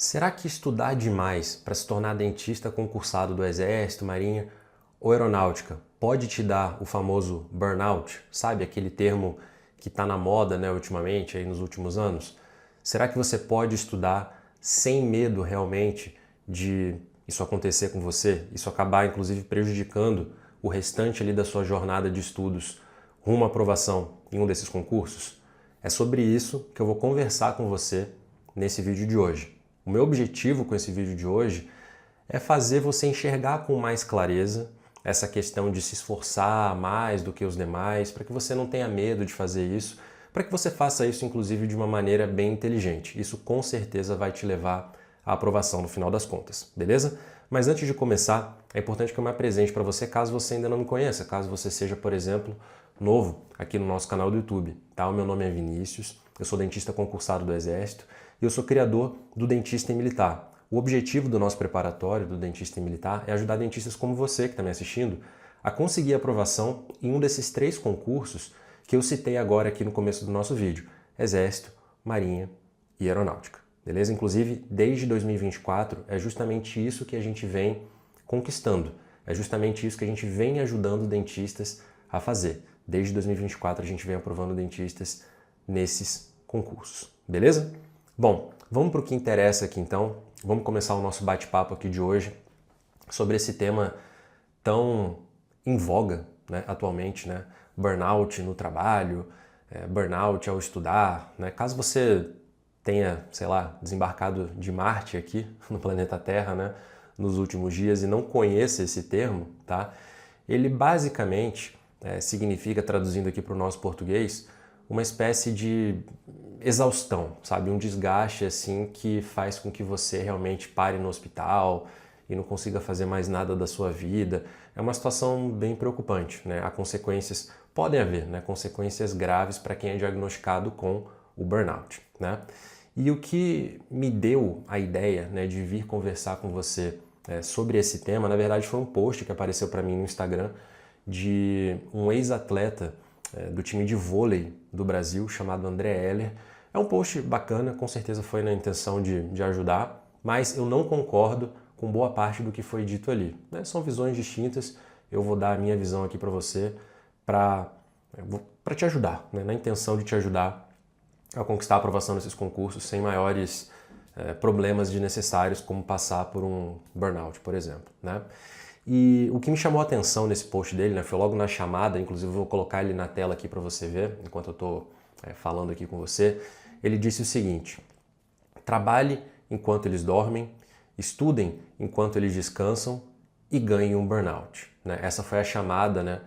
Será que estudar demais para se tornar dentista concursado do Exército, Marinha ou Aeronáutica pode te dar o famoso burnout? Sabe, aquele termo que está na moda, né, ultimamente, aí nos últimos anos? Será que você pode estudar sem medo realmente de isso acontecer com você? Isso acabar, inclusive, prejudicando o restante ali da sua jornada de estudos rumo à aprovação em um desses concursos? É sobre isso que eu vou conversar com você nesse vídeo de hoje. O meu objetivo com esse vídeo de hoje é fazer você enxergar com mais clareza essa questão de se esforçar mais do que os demais, para que você não tenha medo de fazer isso, para que você faça isso inclusive de uma maneira bem inteligente. Isso com certeza vai te levar à aprovação no final das contas, beleza? Mas antes de começar, é importante que eu me apresente para você caso você ainda não me conheça, caso você seja, por exemplo, novo aqui no nosso canal do YouTube, tá? O meu nome é Vinícius, eu sou dentista concursado do Exército e eu sou criador do Dentista em Militar. O objetivo do nosso preparatório do Dentista em Militar é ajudar dentistas como você que está me assistindo a conseguir aprovação em um desses 3 concursos que eu citei agora aqui no começo do nosso vídeo: Exército, Marinha e Aeronáutica. Beleza? Inclusive, desde 2024 é justamente isso que a gente vem conquistando. É justamente isso que a gente vem ajudando dentistas a fazer. Desde 2024 a gente vem aprovando dentistas nesses concursos. Beleza? Bom, vamos para o que interessa aqui então. Vamos começar o nosso bate-papo aqui de hoje sobre esse tema tão em voga, né, atualmente, né? Burnout no trabalho, burnout ao estudar, né? Caso você tenha, sei lá, desembarcado de Marte aqui no planeta Terra, né, nos últimos dias e não conheça esse termo, tá? Ele basicamente significa, traduzindo aqui para o nosso português, uma espécie de exaustão, sabe? Um desgaste assim que faz com que você realmente pare no hospital e não consiga fazer mais nada da sua vida. É uma situação bem preocupante, né? Há consequências, podem haver, né? Consequências graves para quem é diagnosticado com o burnout, né? E o que me deu a ideia, né, de vir conversar com você sobre esse tema, na verdade foi um post que apareceu para mim no Instagram de um ex-atleta do time de vôlei do Brasil, chamado André Heller. É um post bacana, com certeza foi na intenção de ajudar, mas eu não concordo com boa parte do que foi dito ali, né? São visões distintas, eu vou dar a minha visão aqui para você, para te ajudar, né? Na intenção de te ajudar a conquistar a aprovação nesses concursos sem maiores problemas desnecessários, como passar por um burnout, por exemplo, né? E o que me chamou a atenção nesse post dele, né, foi logo na chamada, inclusive eu vou colocar ele na tela aqui para você ver, enquanto eu estou falando aqui com você. Ele disse o seguinte: trabalhe enquanto eles dormem, estudem enquanto eles descansam e ganhem um burnout, né? Essa foi a chamada, né,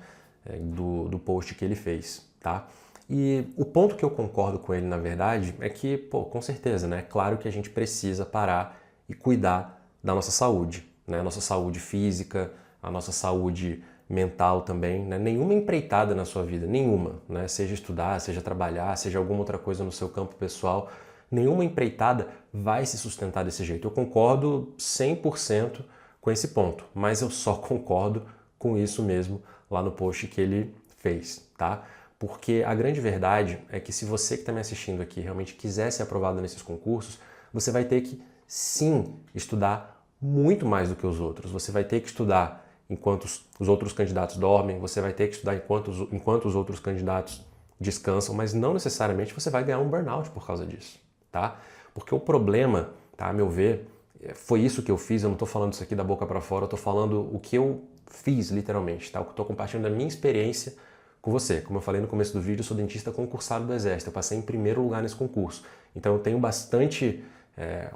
do post que ele fez, tá? E o ponto que eu concordo com ele, na verdade, é que, pô, com certeza, né, é claro que a gente precisa parar e cuidar da nossa saúde, né? A nossa saúde física, a nossa saúde mental também, né? Nenhuma empreitada na sua vida, nenhuma, né? Seja estudar, seja trabalhar, seja alguma outra coisa no seu campo pessoal, nenhuma empreitada vai se sustentar desse jeito. Eu concordo 100% com esse ponto, mas eu só concordo com isso mesmo lá no post que ele fez, tá? Porque a grande verdade é que se você que está me assistindo aqui realmente quiser ser aprovado nesses concursos, você vai ter que, sim, estudar muito mais do que os outros. Você vai ter que estudar enquanto os outros candidatos dormem, você vai ter que estudar enquanto os outros candidatos descansam, mas não necessariamente você vai ganhar um burnout por causa disso, tá? Porque o problema, tá, a meu ver, foi isso que eu fiz, eu não estou falando isso aqui da boca para fora, eu estou falando o que eu fiz literalmente, tá? Eu estou compartilhando a minha experiência com você. Como eu falei no começo do vídeo, eu sou dentista concursado do Exército, eu passei em primeiro lugar nesse concurso. Então eu tenho bastante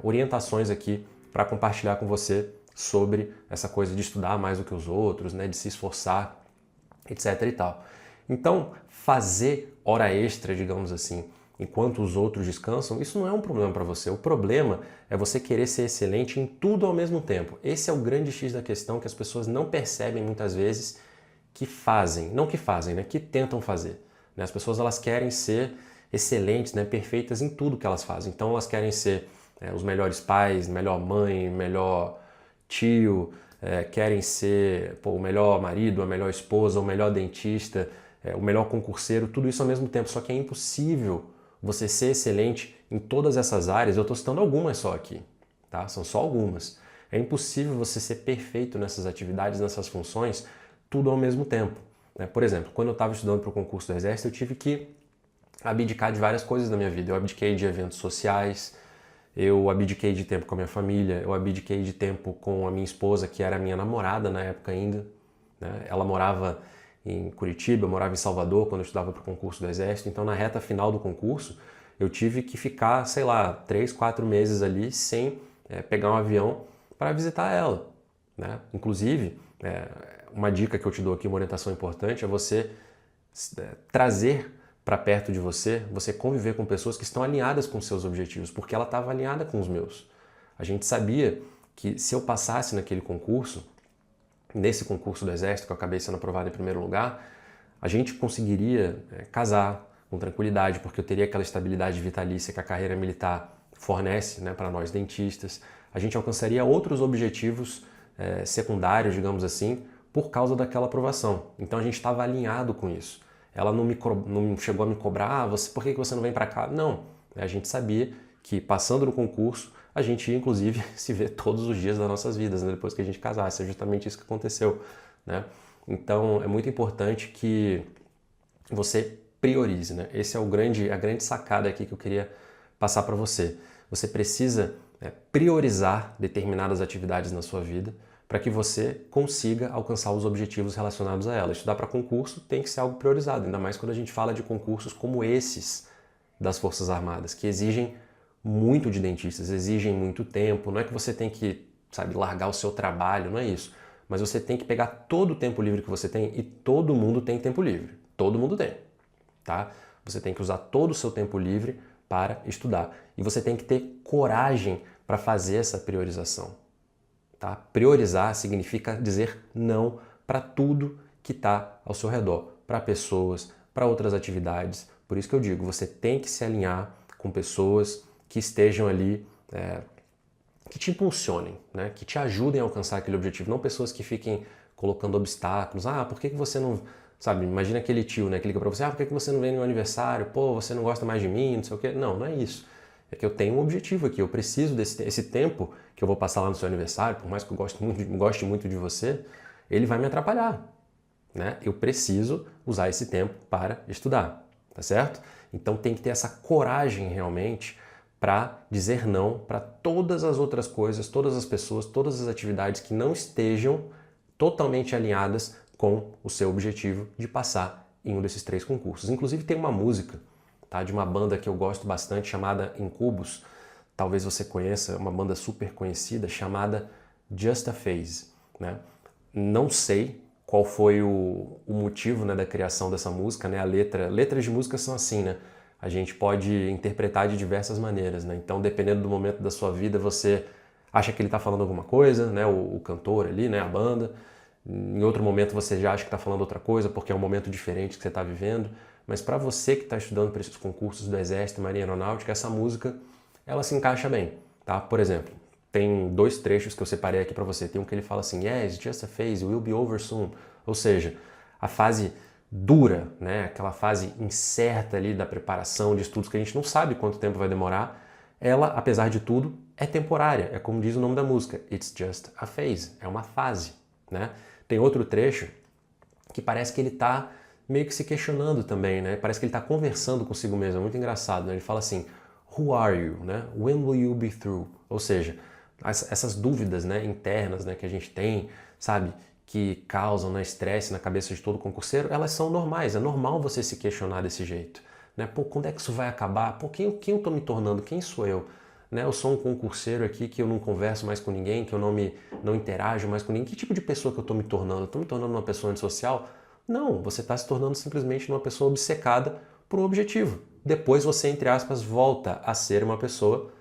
orientações aqui para compartilhar com você sobre essa coisa de estudar mais do que os outros, né, de se esforçar, etc e tal. Então, fazer hora extra, digamos assim, enquanto os outros descansam, isso não é um problema para você. O problema é você querer ser excelente em tudo ao mesmo tempo. Esse é o grande X da questão que as pessoas não percebem muitas vezes que fazem, não que fazem, né, que tentam fazer. Né? As pessoas elas querem ser excelentes, né, perfeitas em tudo que elas fazem. Então elas querem ser os melhores pais, melhor mãe, melhor tio, querem ser o melhor marido, a melhor esposa, o melhor dentista, o melhor concurseiro, tudo isso ao mesmo tempo. Só que é impossível você ser excelente em todas essas áreas. Eu estou citando algumas só aqui, tá? São só algumas. É impossível você ser perfeito nessas atividades, nessas funções, tudo ao mesmo tempo, né? Por exemplo, quando eu estava estudando para o concurso do Exército, eu tive que abdicar de várias coisas da minha vida. Eu abdiquei de eventos sociais, eu abdiquei de tempo com a minha família, eu abdiquei de tempo com a minha esposa, que era minha namorada na época ainda, né? Ela morava em Curitiba, eu morava em Salvador quando eu estudava para o concurso do Exército, então na reta final do concurso eu tive que ficar, sei lá, 3, 4 meses ali sem pegar um avião para visitar ela, né? Inclusive, uma dica que eu te dou aqui, uma orientação importante, é você trazer para perto de você, você conviver com pessoas que estão alinhadas com seus objetivos, porque ela estava alinhada com os meus. A gente sabia que se eu passasse naquele concurso, nesse concurso do Exército, que eu acabei sendo aprovado em primeiro lugar, a gente conseguiria casar com tranquilidade, porque eu teria aquela estabilidade vitalícia que a carreira militar fornece, né, para nós dentistas. A gente alcançaria outros objetivos secundários, digamos assim, por causa daquela aprovação. Então a gente estava alinhado com isso. Ela não chegou a me cobrar, por que você não vem para cá? Não, a gente sabia que passando no concurso, a gente ia inclusive se ver todos os dias das nossas vidas, né, depois que a gente casasse. É justamente isso que aconteceu, né? Então é muito importante que você priorize, né? Esse é a grande sacada aqui que eu queria passar para você. Você precisa priorizar determinadas atividades na sua vida para que você consiga alcançar os objetivos relacionados a ela. Estudar para concurso tem que ser algo priorizado, ainda mais quando a gente fala de concursos como esses das Forças Armadas, que exigem muito de dentistas, exigem muito tempo. Não é que você tem que, sabe, largar o seu trabalho, não é isso. Mas você tem que pegar todo o tempo livre que você tem, e todo mundo tem tempo livre. Todo mundo tem, tá? Você tem que usar todo o seu tempo livre para estudar. E você tem que ter coragem para fazer essa priorização. Tá? Priorizar significa dizer não para tudo que está ao seu redor, para pessoas, para outras atividades. Por isso que eu digo, você tem que se alinhar com pessoas que estejam ali, que te impulsionem, né? Que te ajudem a alcançar aquele objetivo, não pessoas que fiquem colocando obstáculos. Ah, por que você não... Sabe, imagina aquele tio, né, que liga pra você, por que você não vem no meu aniversário? Pô, você não gosta mais de mim, não sei o quê. Não, não é isso. É que eu tenho um objetivo aqui, eu preciso desse tempo que eu vou passar lá no seu aniversário, por mais que eu goste muito de você, ele vai me atrapalhar, né? Eu preciso usar esse tempo para estudar, tá certo? Então tem que ter essa coragem realmente para dizer não para todas as outras coisas, todas as pessoas, todas as atividades que não estejam totalmente alinhadas com o seu objetivo de passar em um desses 3 concursos. Inclusive tem uma música, tá, de uma banda que eu gosto bastante chamada Incubus, talvez você conheça, uma banda super conhecida chamada Just a Phase, né? Não sei qual foi o motivo, né, da criação dessa música, né? Letras de música são assim, né? A gente pode interpretar de diversas maneiras, né? Então, dependendo do momento da sua vida, você acha que ele está falando alguma coisa, né? O cantor ali, né? A banda. Em outro momento você já acha que está falando outra coisa, porque é um momento diferente que você está vivendo. Mas para você que está estudando para esses concursos do Exército, Marinha Aeronáutica, essa música, ela se encaixa bem, tá? Por exemplo, tem 2 trechos que eu separei aqui para você. Tem um que ele fala assim, yes, just a phase, will be over soon. Ou seja, a fase dura, né? Aquela fase incerta ali da preparação de estudos que a gente não sabe quanto tempo vai demorar, ela, apesar de tudo, é temporária. É como diz o nome da música, it's just a phase, é uma fase, né? Tem outro trecho que parece que ele está meio que se questionando também, né? Parece que ele está conversando consigo mesmo, é muito engraçado, né? Ele fala assim, who are you, né? When will you be through? Ou seja, essas dúvidas, né, internas, né, que a gente tem, sabe, que causam, né, estresse na cabeça de todo concurseiro, elas são normais, é normal você se questionar desse jeito, né? Pô, quando é que isso vai acabar? Pô, quem eu estou me tornando? Quem sou eu? Né? Eu sou um concurseiro aqui que eu não converso mais com ninguém, que eu não interajo mais com ninguém. Que tipo de pessoa que eu estou me tornando? Eu estou me tornando uma pessoa antissocial? Não, você está se tornando simplesmente uma pessoa obcecada por um objetivo. Depois você, entre aspas, volta a ser uma pessoa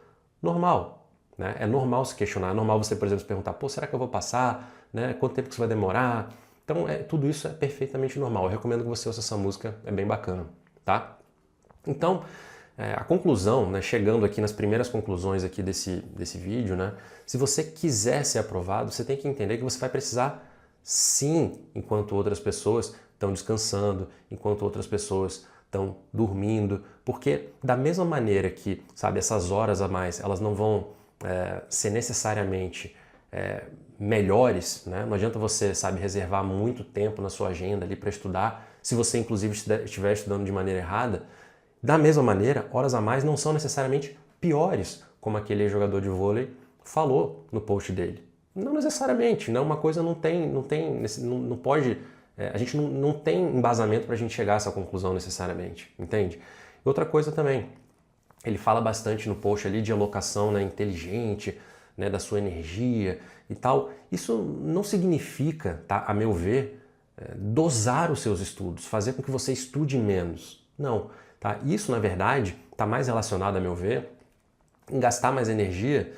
normal, né? É normal se questionar, é normal você, por exemplo, se perguntar, pô, será que eu vou passar? Né? Quanto tempo que isso vai demorar? Então, tudo isso é perfeitamente normal. Eu recomendo que você ouça essa música, é bem bacana, tá? Então, a conclusão, né, chegando aqui nas primeiras conclusões aqui desse vídeo, né, se você quiser ser aprovado, você tem que entender que você vai precisar sim, enquanto outras pessoas estão descansando, enquanto outras pessoas estão dormindo, porque da mesma maneira que, sabe, essas horas a mais, elas não vão ser necessariamente melhores, né? Não adianta você, sabe, reservar muito tempo na sua agenda ali para estudar, se você inclusive estiver estudando de maneira errada. Da mesma maneira, horas a mais não são necessariamente piores, como aquele jogador de vôlei falou no post dele. Não necessariamente, né? Uma coisa não pode, a gente não tem embasamento para a gente chegar a essa conclusão necessariamente, entende? E outra coisa também, ele fala bastante no post ali de alocação, né, inteligente, né, da sua energia e tal. Isso não significa, tá, a meu ver, dosar os seus estudos, fazer com que você estude menos. Não. Tá? Isso, na verdade, está mais relacionado, a meu ver, em gastar mais energia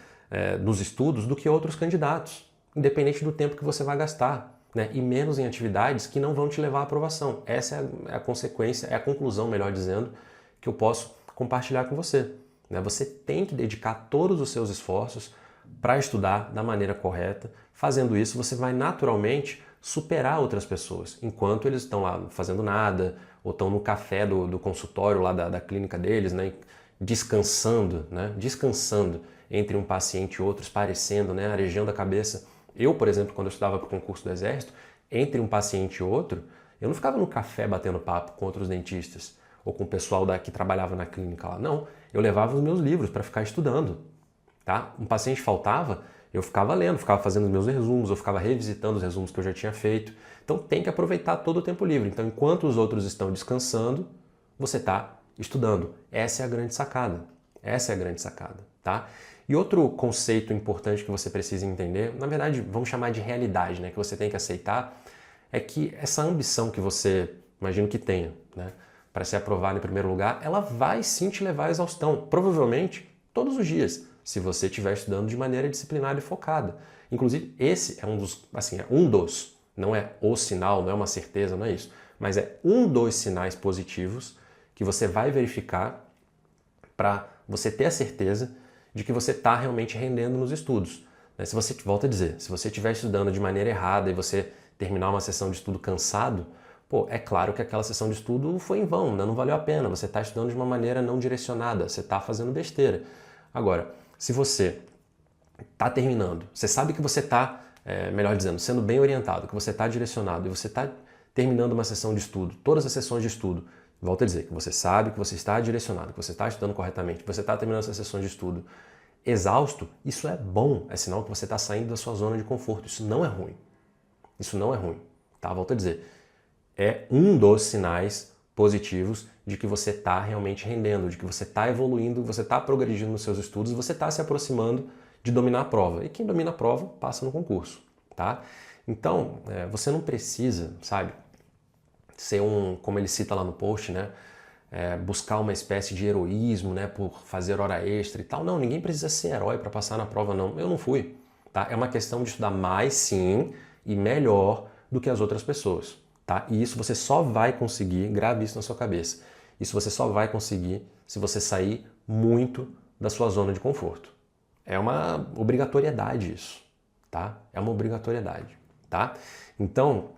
nos estudos do que outros candidatos, independente do tempo que você vai gastar, né? E menos em atividades que não vão te levar à aprovação. Essa é a consequência, é a conclusão, melhor dizendo, que eu posso compartilhar com você. Né? Você tem que dedicar todos os seus esforços para estudar da maneira correta. Fazendo isso, você vai naturalmente superar outras pessoas, enquanto eles estão lá fazendo nada, ou estão no café do consultório lá da clínica deles, né, descansando, né, descansando entre um paciente e outro, parecendo, né, arejando a cabeça. Eu, por exemplo, quando eu estudava para o concurso do Exército, entre um paciente e outro, eu não ficava no café batendo papo com outros dentistas, ou com o pessoal que trabalhava na clínica lá, não. Eu levava os meus livros para ficar estudando. Tá? Um paciente faltava, eu ficava lendo, ficava fazendo os meus resumos, eu ficava revisitando os resumos que eu já tinha feito. Então tem que aproveitar todo o tempo livre. Então, enquanto os outros estão descansando, você está estudando. Essa é a grande sacada. Essa é a grande sacada, tá? E outro conceito importante que você precisa entender, na verdade, vamos chamar de realidade, né, que você tem que aceitar, é que essa ambição que você, imagino que tenha, né, para ser aprovado em primeiro lugar, ela vai sim te levar à exaustão, provavelmente todos os dias, se você estiver estudando de maneira disciplinada e focada. Inclusive, esse é não é o sinal, não é uma certeza, não é isso, mas é um dos sinais positivos que você vai verificar para você ter a certeza de que você está realmente rendendo nos estudos. Se você, volta a dizer, se você estiver estudando de maneira errada e você terminar uma sessão de estudo cansado, pô, é claro que aquela sessão de estudo foi em vão, né? Não valeu a pena, você está estudando de uma maneira não direcionada, você está fazendo besteira. Agora, se você está terminando, você sabe que você está, melhor dizendo, sendo bem orientado, que você está direcionado e você está terminando uma sessão de estudo, todas as sessões de estudo, volto a dizer, que você sabe que você está direcionado, que você está estudando corretamente, que você está terminando essa sessão de estudo exausto, isso é bom, é sinal que você está saindo da sua zona de conforto, isso não é ruim. Isso não é ruim, tá? Volto a dizer, é um dos sinais positivos de que você está realmente rendendo, de que você está evoluindo, você está progredindo nos seus estudos, você está se aproximando de dominar a prova. E quem domina a prova passa no concurso, tá? Então, você não precisa, sabe, ser como ele cita lá no post, né? Buscar uma espécie de heroísmo, né? Por fazer hora extra e tal. Não, ninguém precisa ser herói para passar na prova, não. Eu não fui, tá? É uma questão de estudar mais, sim, e melhor do que as outras pessoas. Tá? E isso você só vai conseguir, grave isso na sua cabeça, isso você só vai conseguir se você sair muito da sua zona de conforto. É uma obrigatoriedade isso, tá? É uma obrigatoriedade, tá? Então,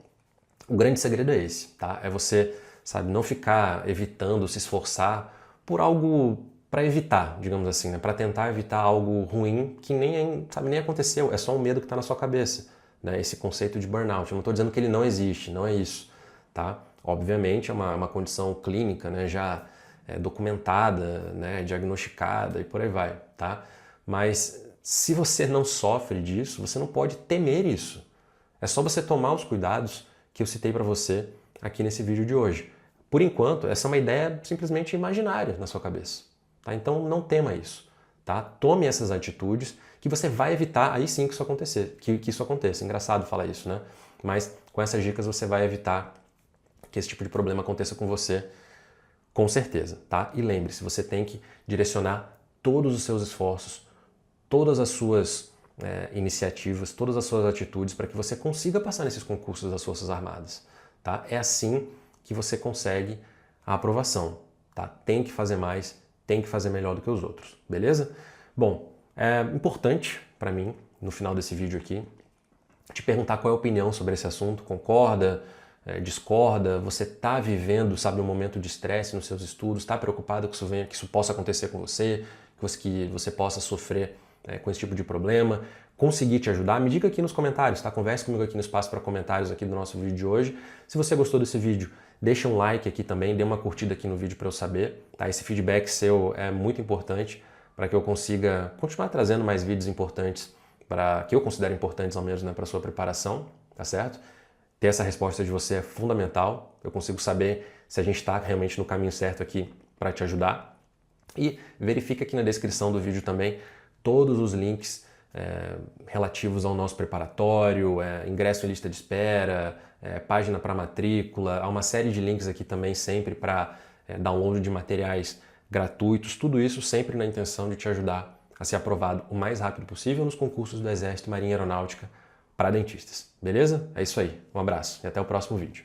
o grande segredo é esse, tá? É você, sabe, não ficar evitando, se esforçar por algo para evitar, digamos assim, né? Para tentar evitar algo ruim que nem aconteceu, é só um medo que está na sua cabeça. Né, esse conceito de burnout. Eu não estou dizendo que ele não existe, não é isso. Tá? Obviamente é uma condição clínica, né, já documentada, né, diagnosticada e por aí vai. Tá? Mas se você não sofre disso, você não pode temer isso. É só você tomar os cuidados que eu citei para você aqui nesse vídeo de hoje. Por enquanto, essa é uma ideia simplesmente imaginária na sua cabeça. Tá? Então não tema isso. Tá? Tome essas atitudes que você vai evitar aí sim que isso aconteça. Engraçado falar isso, né? Mas com essas dicas você vai evitar que esse tipo de problema aconteça com você, com certeza, tá? E lembre-se, você tem que direcionar todos os seus esforços, todas as suas iniciativas, todas as suas atitudes para que você consiga passar nesses concursos das Forças Armadas, tá? É assim que você consegue a aprovação, tá? Tem que fazer mais, tem que fazer melhor do que os outros, beleza? Bom, é importante para mim, no final desse vídeo aqui, te perguntar qual é a opinião sobre esse assunto. Concorda? Discorda? Você está vivendo, sabe, um momento de estresse nos seus estudos? Está preocupado que isso possa acontecer com você? Que você possa sofrer com esse tipo de problema, conseguir te ajudar, me diga aqui nos comentários, tá? Converse comigo aqui no espaço para comentários aqui do nosso vídeo de hoje. Se você gostou desse vídeo, deixa um like aqui também, dê uma curtida aqui no vídeo para eu saber, tá? Esse feedback seu é muito importante para que eu consiga continuar trazendo mais vídeos importantes, que eu considero importantes ao menos, né, para a sua preparação, tá certo? Ter essa resposta de você é fundamental, eu consigo saber se a gente está realmente no caminho certo aqui para te ajudar. E verifica aqui na descrição do vídeo também todos os links relativos ao nosso preparatório, ingresso em lista de espera, página para matrícula, há uma série de links aqui também sempre para download de materiais gratuitos, tudo isso sempre na intenção de te ajudar a ser aprovado o mais rápido possível nos concursos do Exército, Marinha e Aeronáutica para dentistas. Beleza? É isso aí. Um abraço e até o próximo vídeo.